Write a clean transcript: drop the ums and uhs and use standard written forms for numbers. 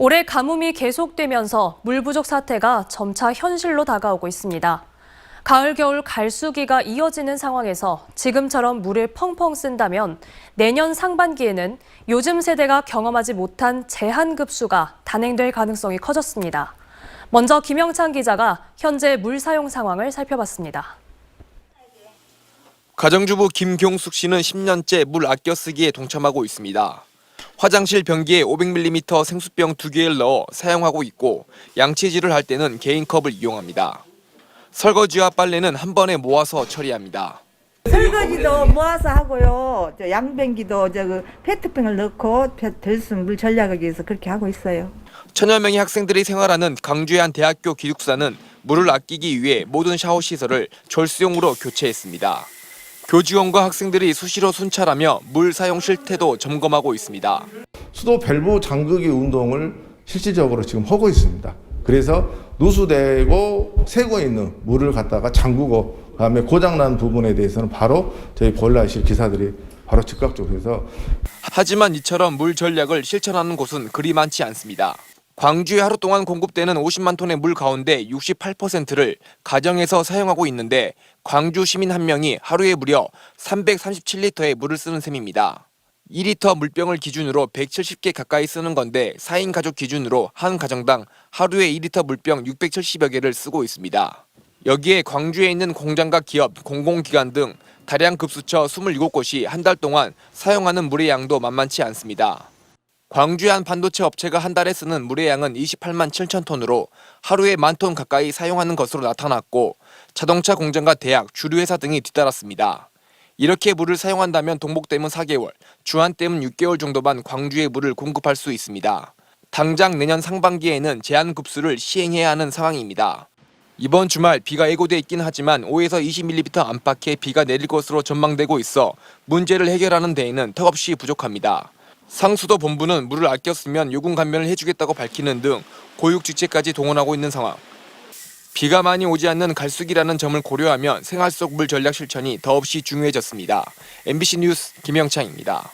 올해 가뭄이 계속되면서 물 부족 사태가 점차 현실로 다가오고 있습니다. 가을, 겨울 갈수기가 이어지는 상황에서 지금처럼 물을 펑펑 쓴다면 내년 상반기에는 요즘 세대가 경험하지 못한 제한급수가 단행될 가능성이 커졌습니다. 먼저 김영찬 기자가 현재 물 사용 상황을 살펴봤습니다. 가정주부 김경숙 씨는 10년째 물 아껴 쓰기에 동참하고 있습니다. 화장실 변기에 500ml 생수병 2개를 넣어 사용하고 있고 양치질을 할 때는 개인 컵을 이용합니다. 설거지와 빨래는 한 번에 모아서 처리합니다. 설거지도 모아서 하고요. 양변기도 페트병을 넣고 들숨 물 절약하기 위해서 그렇게 하고 있어요. 천여 명의 학생들이 생활하는 광주의 한 대학교 기숙사는 물을 아끼기 위해 모든 샤워 시설을 절수용으로 교체했습니다. 교직원과 학생들이 수시로 순찰하며 물 사용 실태도 점검하고 있습니다. 수도 밸브 잠그기 운동을 실질적으로 지금 하고 있습니다. 그래서 누수되고 새고 있는 물을 갖다가 잠그고 그다음에 고장난 부분에 대해서는 바로 저희 보일러실 기사들이 바로 즉각적으로 해서. 하지만 이처럼 물 전략을 실천하는 곳은 그리 많지 않습니다. 광주에 하루 동안 공급되는 50만 톤의 물 가운데 68%를 가정에서 사용하고 있는데 광주 시민 한 명이 하루에 무려 337리터의 물을 쓰는 셈입니다. 2리터 물병을 기준으로 170개 가까이 쓰는 건데 4인 가족 기준으로 한 가정당 하루에 2리터 물병 670여 개를 쓰고 있습니다. 여기에 광주에 있는 공장과 기업, 공공기관 등 다량 급수처 27곳이 한 달 동안 사용하는 물의 양도 만만치 않습니다. 광주의 한 반도체 업체가 한 달에 쓰는 물의 양은 28만 7천 톤으로 하루에 10,000톤 가까이 사용하는 것으로 나타났고 자동차 공장과 대학, 주류회사 등이 뒤따랐습니다. 이렇게 물을 사용한다면 동복댐은 4개월, 주안댐은 6개월 정도만 광주에 물을 공급할 수 있습니다. 당장 내년 상반기에는 제한급수를 시행해야 하는 상황입니다. 이번 주말 비가 예고돼 있긴 하지만 5에서 20mm 안팎의 비가 내릴 것으로 전망되고 있어 문제를 해결하는 데에는 턱없이 부족합니다. 상수도 본부는 물을 아껴 쓰면 요금 감면을 해주겠다고 밝히는 등 고육지책까지 동원하고 있는 상황. 비가 많이 오지 않는 갈수기라는 점을 고려하면 생활 속 물 전략 실천이 더없이 중요해졌습니다. MBC 뉴스 김영창입니다.